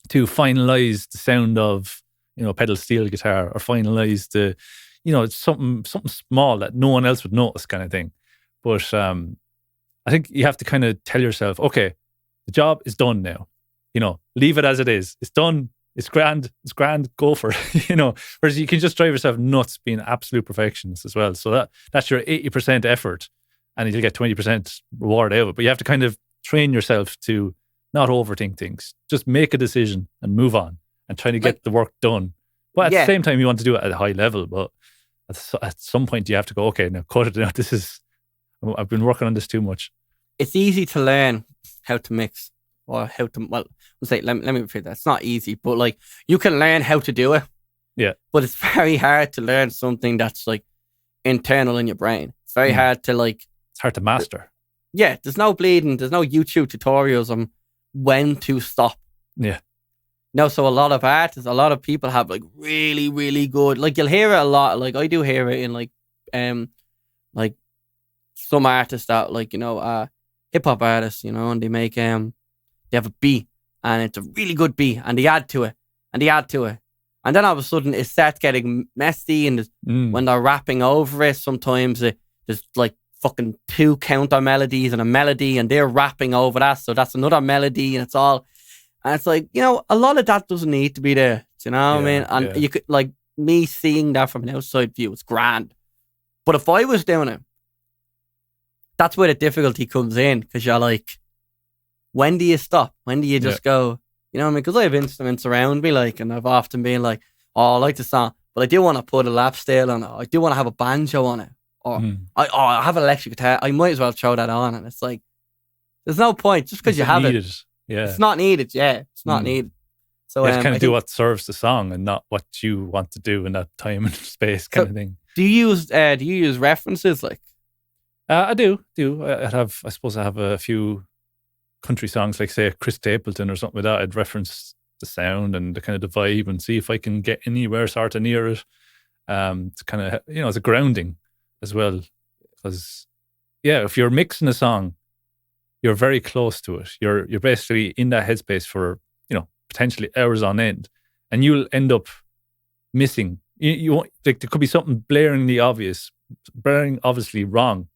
to finalize the sound of, you know, pedal steel guitar, or finalize the, you know, something small that no one else would notice, kind of thing. But I think you have to kind of tell yourself, okay, the job is done now. You know, leave it as it is. It's done. It's grand. Go for it. You know, whereas you can just drive yourself nuts being an absolute perfectionist as well. So that's your 80% effort, and you'll get 20% reward out of it. But you have to kind of train yourself to not overthink things. Just make a decision and move on and try to get the work done. But at the same time, you want to do it at a high level. But at some point, you have to go, okay, now cut it out. I've been working on this too much. It's easy to learn how to mix or how to, well, let me repeat that. It's not easy, but like you can learn how to do it. Yeah. But it's very hard to learn something that's like internal in your brain. It's very hard to like. It's hard to master. Yeah. There's no bleeding. There's no YouTube tutorials on when to stop. Yeah. No, so a lot of artists, a lot of people have like really, really good, like you'll hear it a lot. Like I do hear it in like some artists that like, hip hop artists, and they make, they have a beat and it's a really good beat and they add to it and they add to it. And then all of a sudden it starts getting messy and when they're rapping over it, sometimes there's like fucking 2 counter melodies and a melody and they're rapping over that. So that's another melody and it's all. And it's like, a lot of that doesn't need to be there. Do you know what I mean? And you could, like, me seeing that from an outside view, it's grand. But if I was doing it, that's where the difficulty comes in. Because you're like, when do you stop? When do you just go, you know what I mean? Because I have instruments around me, like, and I've often been like, oh, I like the song, but I do want to put a lap steel on it. I do want to have a banjo on it. Or I have an electric guitar. I might as well throw that on. And it's like, there's no point just because you have it. Yeah. It's not needed. Yeah, it's not needed. So you kind of do what serves the song and not what you want to do in that time and space kind of thing. Do you use references like? I do. I suppose I have a few country songs, like say Chris Stapleton or something like that. I'd reference the sound and the kind of the vibe and see if I can get anywhere sort of near it. It's kind of it's a grounding as well, because if you're mixing a song, you're very close to it. You're basically in that headspace for, potentially hours on end, and you'll end up missing. You won't, like, there could be something blaringly obviously wrong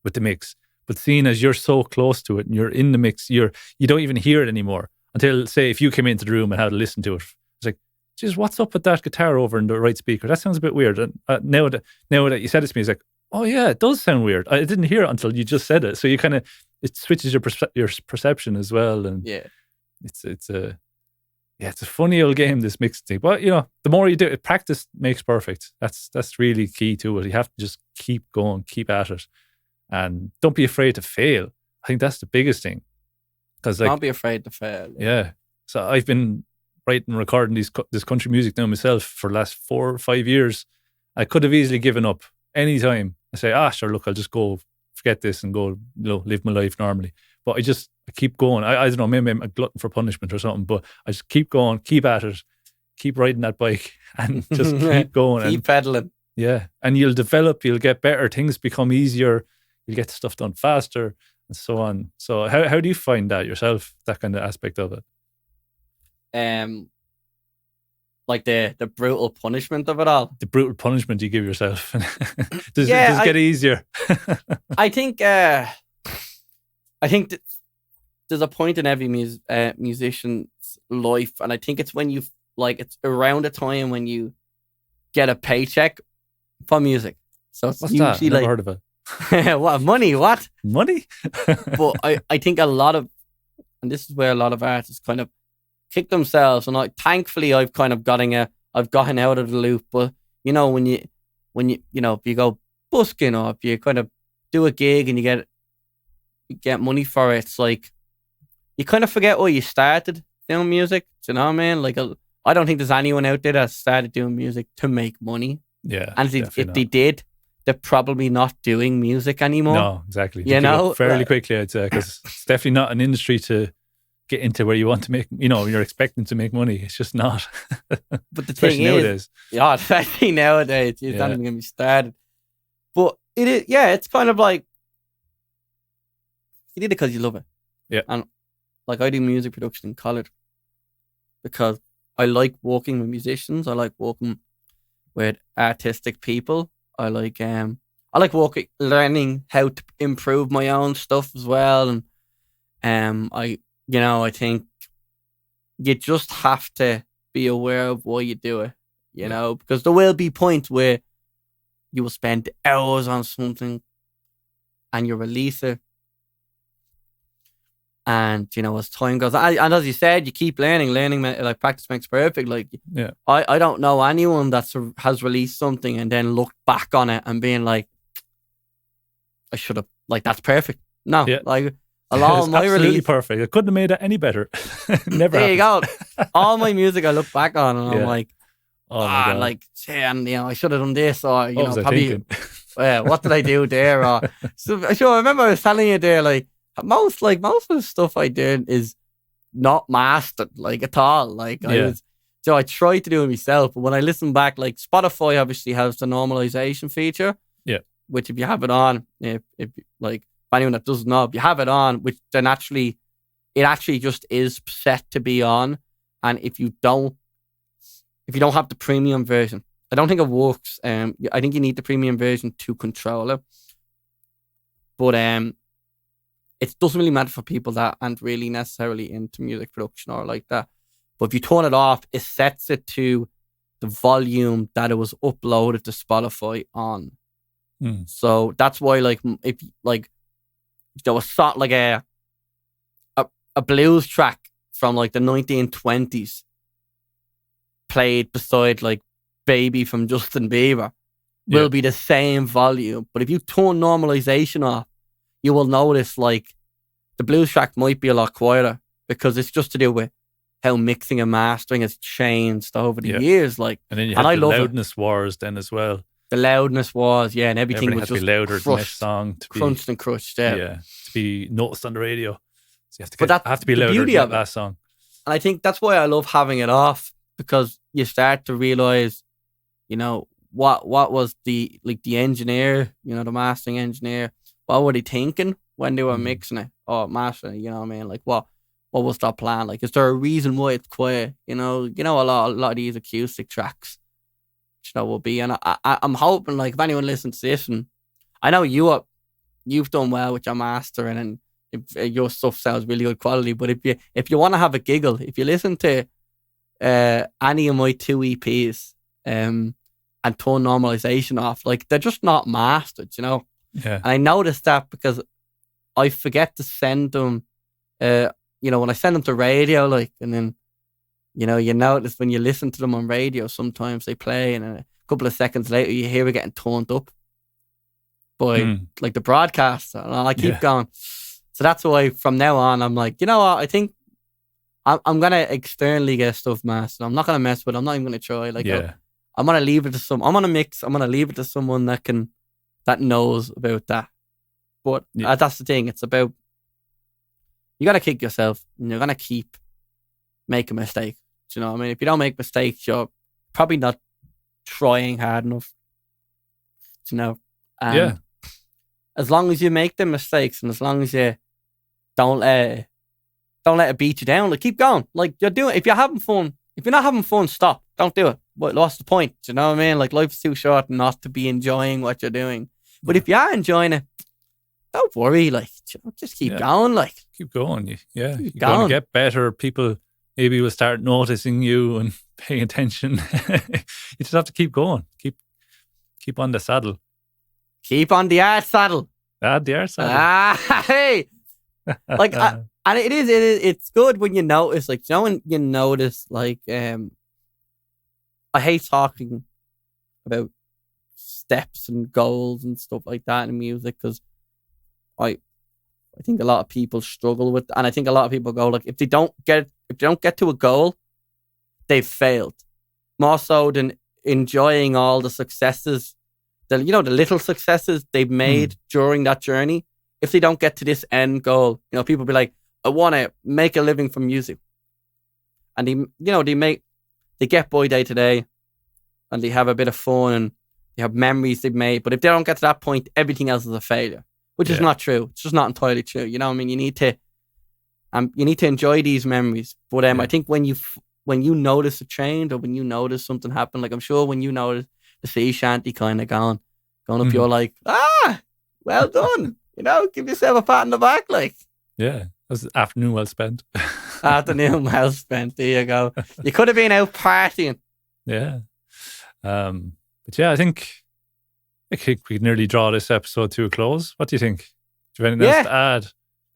with the mix, but seeing as you're so close to it and you're in the mix, you don't even hear it anymore until, say, if you came into the room and had to listen to it. It's like, geez, what's up with that guitar over in the right speaker? That sounds a bit weird. And now that you said it to me, it's like, oh yeah, it does sound weird. I didn't hear it until you just said it. So you kind of, it switches your perception as well, and it's a funny old game, this mixing thing. But the more you do it, practice makes perfect. That's really key to it. You have to just keep going, keep at it, and don't be afraid to fail. I think that's the biggest thing. Because don't be afraid to fail. Yeah. So I've been writing and recording this country music now myself for the last 4 or 5 years. I could have easily given up any time. I say, sure, look, I'll just go forget this and go, live my life normally. But I keep going. I don't know, maybe I'm a glutton for punishment or something, but I just keep going, keep at it, keep riding that bike and just keep going. Keep pedaling. Yeah. And you'll develop, you'll get better, things become easier, you'll get stuff done faster and so on. So how do you find that yourself, that kind of aspect of it? Like the brutal punishment of it all. The brutal punishment you give yourself. Does it get easier? I think there's a point in every musician's life, and I think it's when it's around a time when you get a paycheck for music. So it's what's usually that? Never heard of it. What, money? What? Money? But I think a lot of, and this is where a lot of artists kind of kick themselves, and thankfully I've kind of gotten out of the loop. But when you if you go busking or if you kind of do a gig and you get money for it, it's like you kind of forget why you started doing music. Do you know what I mean? Like I don't think there's anyone out there that started doing music to make money. Yeah, and if they did, they're probably not doing music anymore. No, exactly. Fairly quickly, I'd say, because it's definitely not an industry to get into where you want to make, you're expecting to make money. It's just not. But the thing is, especially nowadays, it's not even going to be started. But it is, it's kind of like, you did it because you love it. Yeah. And like I do music production in college because I like working with musicians. I like working with artistic people. I like learning how to improve my own stuff as well. And I think you just have to be aware of why you do it, because there will be points where you will spend hours on something and you release it And, you know, as time goes on, and as you said, you keep learning, like practice makes perfect. Like, Yeah. I don't know anyone that has released something and then looked back on it and being like, I should have, like, that's perfect. No, Yeah. like, a lot of my absolutely release. perfect. It couldn't have made it any better. Never There you happens. go. All my music I look back on and I'm Yeah. like, Oh my God. like, and, you know, I should have done this, or, you What know, was I probably, thinking? what did I do there? Or, so, sure, I remember I was telling you there, like, most of the stuff I did is not mastered, like, at all. Like, Yeah. I tried to do it myself, but when I listen back, like, Spotify obviously has the normalization feature. Yeah. Which, if you have it on, if like, anyone that doesn't know, if you have it on, which then it actually just is set to be on. And if you don't have the premium version, I don't think it works. I think you need the premium version to control it. But it doesn't really matter for people that aren't really necessarily into music production or like that. But if you turn it off, it sets it to the volume that it was uploaded to Spotify on. So that's why, like, if like there was like a blues track from like the 1920s played beside like Baby from Justin Bieber will be the same volume. But if you turn normalization off, you will notice like the blues track might be a lot quieter because it's just to do with how mixing and mastering has changed over the years. Like, and then you have the loudness wars then as well. The loudness was, and everything was has to just be louder than the next song to crunched be, and crushed. To be noticed on the radio. So you have to have to be the louder beauty than of that last song. And I think that's why I love having it off, because you start to realize, you know, what was the engineer, you know, the mastering engineer, what were they thinking when they were mixing it or mastering it, you know what I mean? Like, what was that plan? Like, is there a reason why it's quiet? You know, a lot of these acoustic tracks, you know, will be, and I'm hoping, like, if anyone listens to this, and I know you've done well with your mastering, and your stuff sounds really good quality. But if you want to have a giggle, if you listen to any of my 2 EPs, and turn normalization off, like, they're just not mastered, you know. Yeah. And I noticed that because I forget to send them, you know, when I send them to radio, like, and then, you know, you notice when you listen to them on radio, sometimes they play, and a couple of seconds later, you hear it getting turned up by like the broadcaster, and I keep going. So that's why from now on, I'm like, you know what? I think I'm gonna externally get stuff mastered. I'm not gonna mess with it. I'm not even gonna try. Like, I'm gonna leave it to I'm gonna leave it to someone that knows about that. But that's the thing. It's about, you gotta kick yourself, and you're gonna keep making mistakes. Do you know what I mean? If you don't make mistakes, you're probably not trying hard enough. You know? As long as you make the mistakes, and as long as you don't let it beat you down, like, keep going. Like, you're doing, if you're having fun, if you're not having fun, stop. Don't do it. What's the point? Do you know what I mean? Like, life's too short not to be enjoying what you're doing. But if you are enjoying it, don't worry. Like, you know, just keep going. Like, keep going. You're going to going. get better. People maybe will start noticing you and paying attention. You just have to keep going. Keep on the saddle. Keep on the art saddle. The art saddle. Hey. Like, and it's good when you notice, like, you know, when you notice, like, I hate talking about steps and goals and stuff like that in music, because I think a lot of people struggle with, and I think a lot of people go, like, if they don't get to a goal, they've failed. More so than enjoying all the successes, the little successes they've made during that journey. If they don't get to this end goal, you know, people be like, I want to make a living from music. And they get by day to day, and they have a bit of fun, and they have memories they've made. But if they don't get to that point, everything else is a failure, which is not true. It's just not entirely true. You know what I mean? You need to enjoy these memories. But I think when you notice a change, or when you notice something happen, like, I'm sure when you notice the sea shanty kind of going up, you're like, well done. You know, give yourself a pat on the back, like. Yeah, it was an afternoon well spent. Afternoon well spent. There you go. You could have been out partying. Yeah. But yeah, I think we could nearly draw this episode to a close. What do you think? Do you have anything else to add?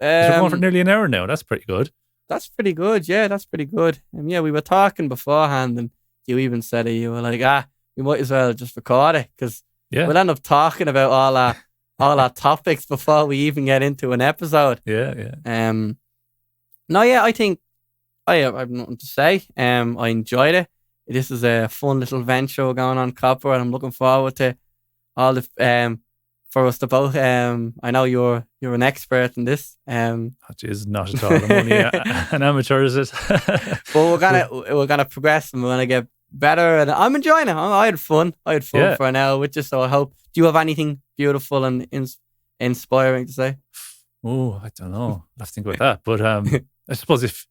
We're going for nearly an hour now. That's pretty good. That's pretty good. Yeah, that's pretty good. Yeah, we were talking beforehand, and you even said it. You were like, we might as well just record it because we'll end up talking about all our topics before we even get into an episode. Yeah. I think I have nothing to say. I enjoyed it. This is a fun little venture going on, Copper, and I'm looking forward to all the for us to both. I know you're an expert in this. Jeez, not at all. I'm only an amateur, is it? But we're gonna progress and we're gonna get better. And I'm enjoying it. I had fun. For an hour with you. So I hope. Do you have anything beautiful and inspiring to say? Oh, I don't know. I'll have to think about that. But I suppose if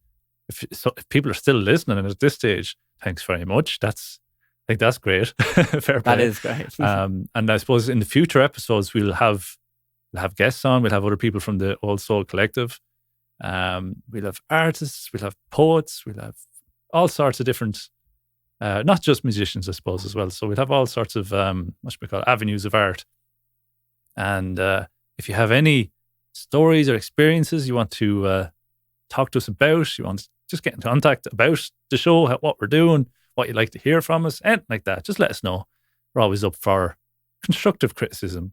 people are still listening and at this stage, thanks very much. I think that's great. Fair play. That is great. And I suppose in the future episodes we'll have guests on. We'll have other people from the Old Soul Collective. We'll have artists. We'll have poets. We'll have all sorts of different, not just musicians, I suppose, as well. So we'll have all sorts of what should we call it, avenues of art. And if you have any stories or experiences you want to talk to us about, you want to just get in contact about the show, what we're doing, what you'd like to hear from us, anything like that, just let us know. We're always up for constructive criticism.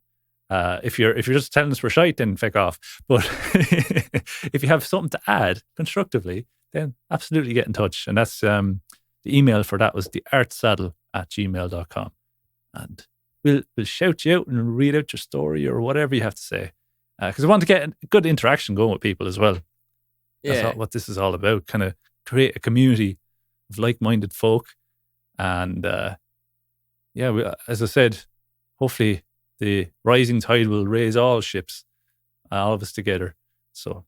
If you're just telling us we're shite, then feck off. But if you have something to add constructively, then absolutely get in touch. And that's the email for that was theartsaddle@gmail.com. And we'll shout you out and read out your story or whatever you have to say. Because we want to get a good interaction going with people as well. That's what this is all about. Kind of create a community of like-minded folk. And as I said, hopefully the rising tide will raise all ships, all of us together. So,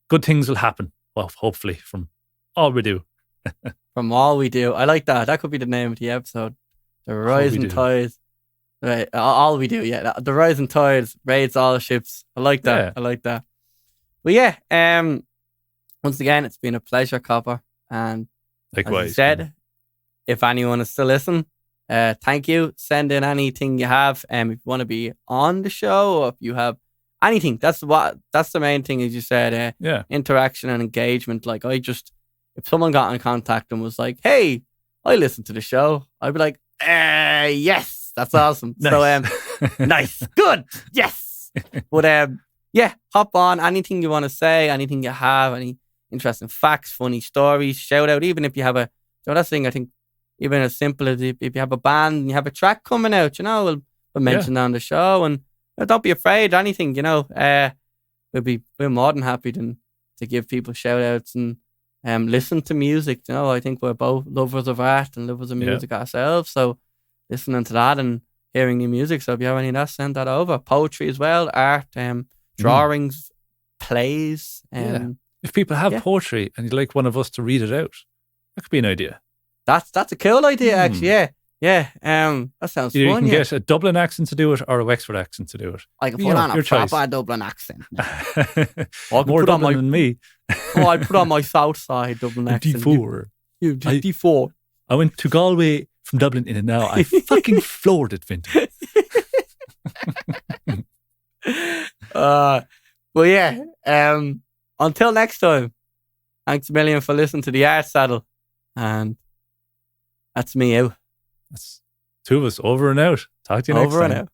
good things will happen. Well, hopefully from all we do. From all we do. I like that. That could be the name of the episode. The rising tides. Right. All we do. Yeah. The rising tides raise all ships. I like that. Yeah. I like that. Well, once again, it's been a pleasure, Copper. And likewise, as you said, if anyone is still listening, thank you. Send in anything you have. If you want to be on the show or if you have anything, that's the main thing, as you said, interaction and engagement. Like if someone got in contact and was like, hey, I listened to the show, I'd be like, yes, that's awesome. Nice. So, nice, good, yes. But hop on, anything you want to say, anything you have, any interesting facts, funny stories, shout out, even if you have that's the thing, I think, even as simple as if you have a band and you have a track coming out, we'll mention that on the show. And don't be afraid, anything, we're more than happy to give people shout outs and listen to music. I think we're both lovers of art and lovers of music ourselves. So listening to that and hearing new music. So if you have any of that, send that over. Poetry as well, art, drawings, plays. If people have poetry and you'd like one of us to read it out, that could be an idea. That's a cool idea, actually. Yeah. That sounds fun. You can get a Dublin accent to do it or a Wexford accent to do it. I can put on a proper Dublin accent. More Dublin than me. I put on my South Side Dublin accent. D4. D4. I went to Galway from Dublin in and now. I fucking floored it, Vinton. Until next time, thanks a million for listening to The Art Saddle. And that's me out. That's two of us over and out. Talk to you next time. Over and out.